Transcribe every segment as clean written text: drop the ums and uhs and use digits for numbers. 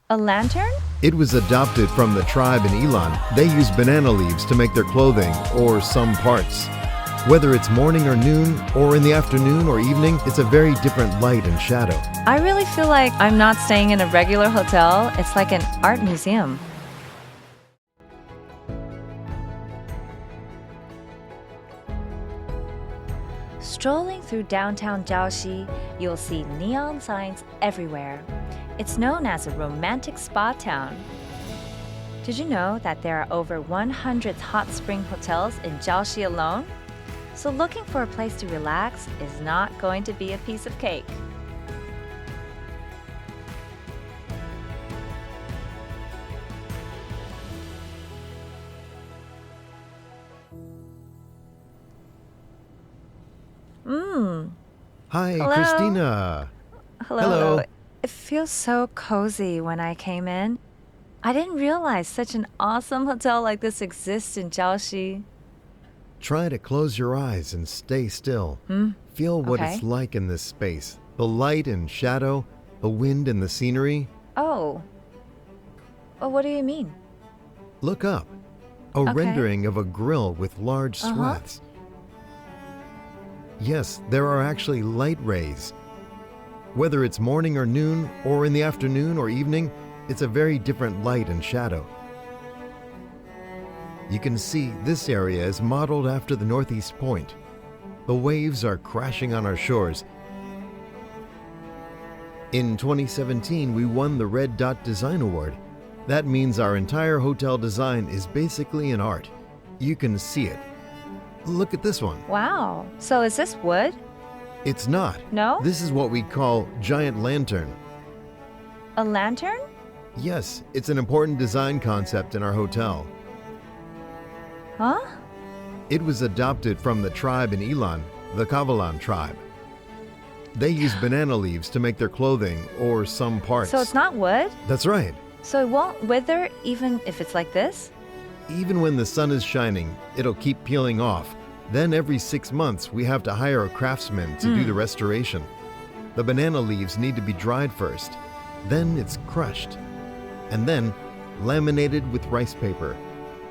A lantern? It was adopted from the tribe in Elan. They use banana leaves to make their clothing, or some parts. Whether it's morning or noon, or in the afternoon or evening, it's a very different light and shadow. I really feel like I'm not staying in a regular hotel. It's like an art museum. Strolling through downtown Jiaoxi, you'll see neon signs everywhere. It's known as a romantic spa town. Did you know that there are over 100 hot spring hotels in Jiaoxi alone? So looking for a place to relax is not going to be a piece of cake. Hi, Hello. Christina. Hello. It feels so cozy when I came in. I didn't realize such an awesome hotel like this exists in Jiaoxi. Try to close your eyes and stay still. Feel what Okay. it's like in this space. The light and shadow, the wind and the scenery. Oh, what do you mean? Look up. A Okay. rendering of a grill with large swaths. Yes, there are actually light rays. Whether it's morning or noon, or in the afternoon or evening, it's a very different light and shadow. You can see this area is modeled after the northeast point. The waves are crashing on our shores. In 2017, we won the Red Dot Design Award. That means our entire hotel design is basically an art. You can see it. Look at this one. Wow. So is this wood? It's not. No? This is what we call giant lantern. A lantern? Yes, it's an important design concept in our hotel. Huh? It was adopted from the tribe in Elan, the Kavalan tribe. They use banana leaves to make their clothing, or some parts. So it's not wood? That's right. So it won't wither even if it's like this? Even when the sun is shining, it'll keep peeling off. Then every 6 months, we have to hire a craftsman to do the restoration. The banana leaves need to be dried first. Then it's crushed. And then laminated with rice paper.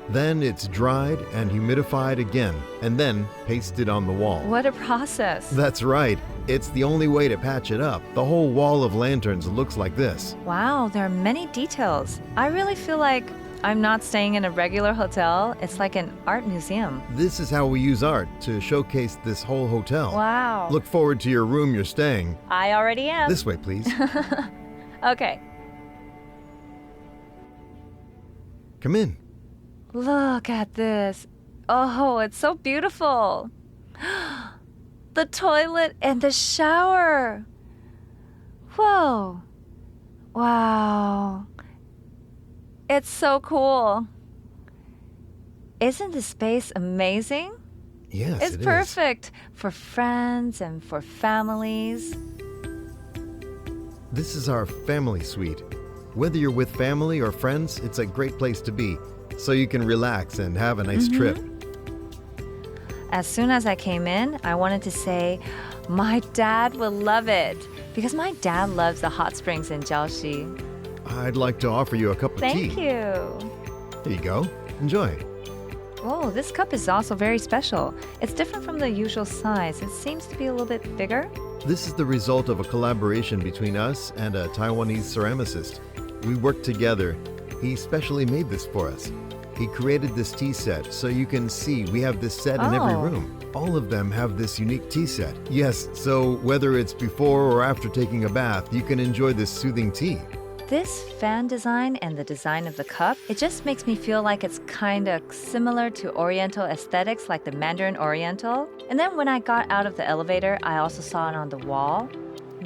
Then it's dried and humidified again, and then pasted on the wall. What a process. That's right. It's the only way to patch it up. The whole wall of lanterns looks like this. Wow, there are many details. I really feel like I'm not staying in a regular hotel. It's like an art museum. This is how we use art to showcase this whole hotel. Wow. Look forward to your room you're staying. I already am. This way, please. Okay. Come in. Look at this. Oh, it's so beautiful. The toilet and the shower. Whoa. Wow. It's so cool. Isn't the space amazing? Yes, It's it is. perfect for friends and for families. This is our family suite. Whether you're with family or friends, it's a great place to be, so you can relax and have a nice trip. As soon as I came in, I wanted to say, my dad will love it. Because my dad loves the hot springs in Jiaoxi. I'd like to offer you a cup of tea. Thank you. Here you go. Enjoy. Oh, this cup is also very special. It's different from the usual size. It seems to be a little bit bigger. This is the result of a collaboration between us and a Taiwanese ceramicist. We worked together. He specially made this for us. He created this tea set, so you can see we have this set in every Oh. room. All of them have this unique tea set. Yes, so whether it's before or after taking a bath, you can enjoy this soothing tea. This fan design and the design of the cup, it just makes me feel like it's kind of similar to Oriental aesthetics like the Mandarin Oriental. And then when I got out of the elevator, I also saw it on the wall.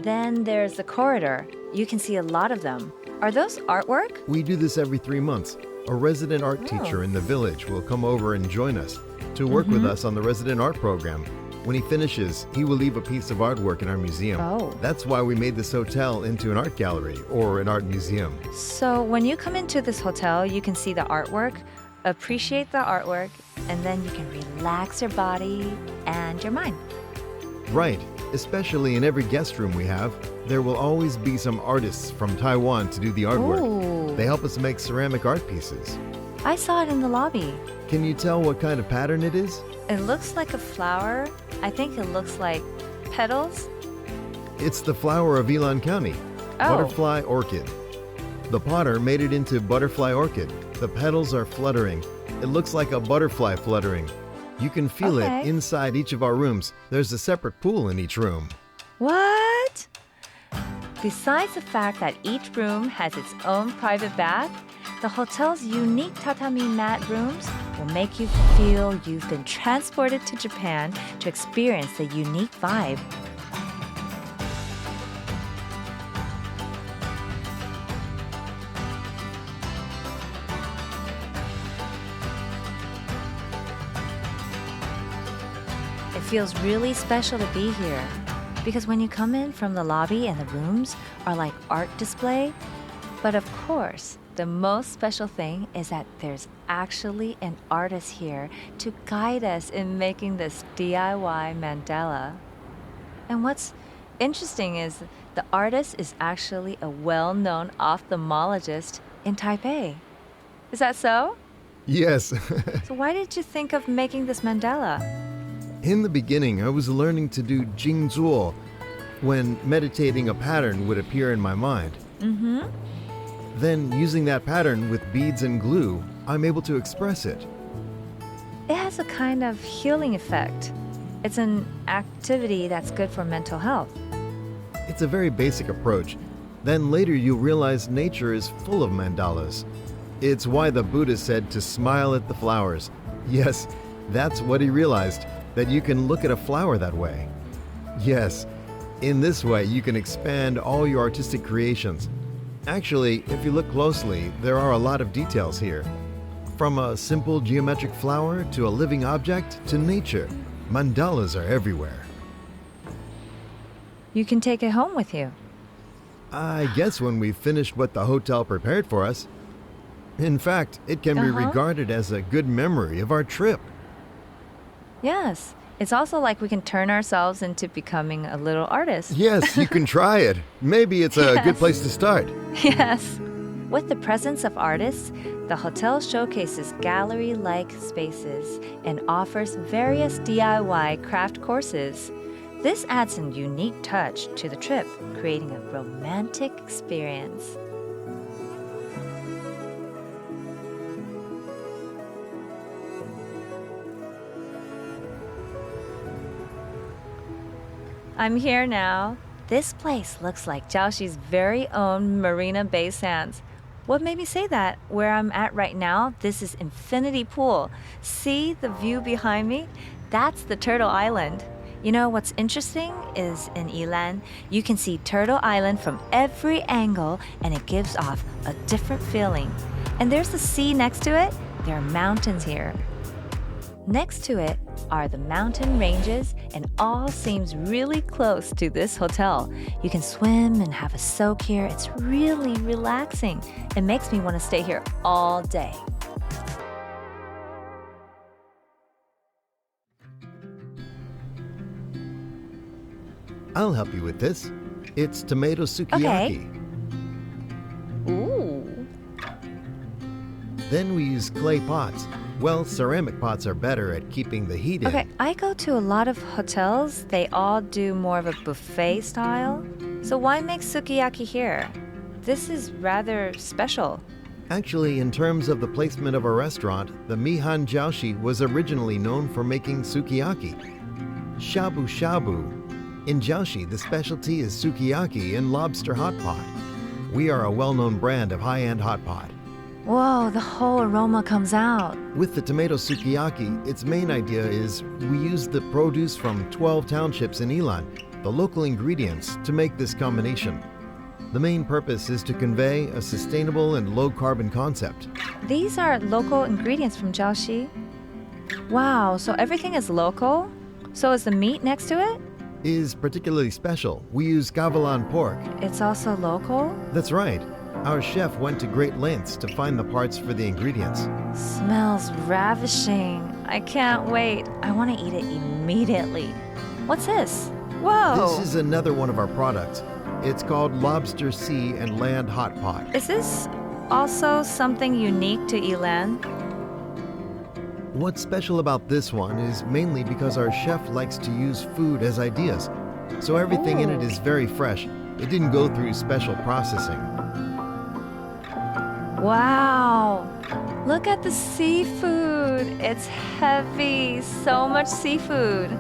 Then there's the corridor. You can see a lot of them. Are those artwork? We do this every 3 months. A resident art teacher in the village will come over and join us to work with us on the resident art program. When he finishes, he will leave a piece of artwork in our museum. Oh. That's why we made this hotel into an art gallery or an art museum. So when you come into this hotel, you can see the artwork, appreciate the artwork, and then you can relax your body and your mind. Right, especially in every guest room we have. There will always be some artists from Taiwan to do the artwork. Ooh. They help us make ceramic art pieces. I saw it in the lobby. Can you tell what kind of pattern it is? It looks like a flower. I think it looks like petals. It's the flower of Ilan County, Oh. butterfly orchid. The potter made it into butterfly orchid. The petals are fluttering. It looks like a butterfly fluttering. You can feel Okay. it inside each of our rooms. There's a separate pool in each room. What? Besides the fact that each room has its own private bath, the hotel's unique tatami mat rooms will make you feel you've been transported to Japan to experience the unique vibe. It feels really special to be here because when you come in from the lobby and the rooms are like art display. But of course, the most special thing is that there's actually an artist here to guide us in making this DIY mandala. And what's interesting is the artist is actually a well-known ophthalmologist in Taipei. Is that so? Yes. So why did you think of making this mandala? In the beginning, I was learning to do Jinghua. When meditating, a pattern would appear in my mind. Mm-hmm. Then, using that pattern with beads and glue, I'm able to express it. It has a kind of healing effect. It's an activity that's good for mental health. It's a very basic approach. Then later you realize nature is full of mandalas. It's why the Buddha said to smile at the flowers. Yes, that's what he realized, that you can look at a flower that way. Yes, in this way you can expand all your artistic creations. Actually, if you look closely, there are a lot of details here. From a simple geometric flower to a living object to nature, mandalas are everywhere. You can take it home with you. I guess when we've finished what the hotel prepared for us. In fact, it can be regarded as a good memory of our trip. Yes. It's also like we can turn ourselves into becoming a little artist. Yes, you can try it. Maybe it's a good place to start. Yes. With the presence of artists, the hotel showcases gallery-like spaces and offers various DIY craft courses. This adds a unique touch to the trip, creating a romantic experience. I'm here now. This place looks like Jiaoxi's very own Marina Bay Sands. What made me say that? Where I'm at right now, this is Infinity Pool. See the view behind me? That's the Turtle Island. You know what's interesting is in Ilan, you can see Turtle Island from every angle and it gives off a different feeling. And there's the sea next to it. There are mountains here. Next to it are the mountain ranges, and all seems really close to this hotel. You can swim and have a soak here. It's really relaxing. It makes me want to stay here all day. I'll help you with this. It's tomato sukiyaki. Ooh. Then we use clay pots. Well, ceramic pots are better at keeping the heat in. Okay, I go to a lot of hotels. They all do more of a buffet style. So why make sukiyaki here? This is rather special. Actually, in terms of the placement of a restaurant, the Mihan Jiaoxi was originally known for making sukiyaki. Shabu shabu. In Jiaoxi, the specialty is sukiyaki and lobster hot pot. We are a well-known brand of high-end hot pot. Whoa, the whole aroma comes out. With the tomato sukiyaki, its main idea is we use the produce from 12 townships in Ilan, the local ingredients, to make this combination. The main purpose is to convey a sustainable and low-carbon concept. These are local ingredients from Jiaoxi. Wow, so everything is local? So is the meat next to it? Is particularly special. We use gavilan pork. It's also local? That's right. Our chef went to great lengths to find the parts for the ingredients. Smells ravishing. I can't wait. I want to eat it immediately. What's this? Whoa! This is another one of our products. It's called lobster sea and land hot pot. Is this also something unique to Ilan? What's special about this one is mainly because our chef likes to use food as ideas. So everything in it is very fresh. It didn't go through special processing. Wow! Look at the seafood. It's heavy. So much seafood.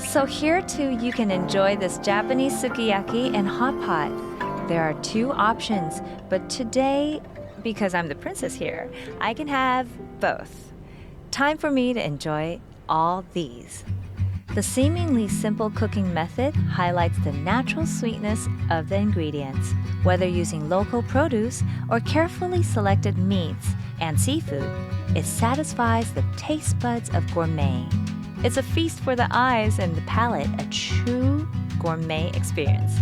So here too, you can enjoy this Japanese sukiyaki and hot pot. There are two options, but today, because I'm the princess here, I can have both. Time for me to enjoy all these. The seemingly simple cooking method highlights the natural sweetness of the ingredients, whether using local produce or carefully selected meats and seafood. It satisfies the taste buds of gourmet. It's a feast for the eyes and the palate, a true gourmet experience.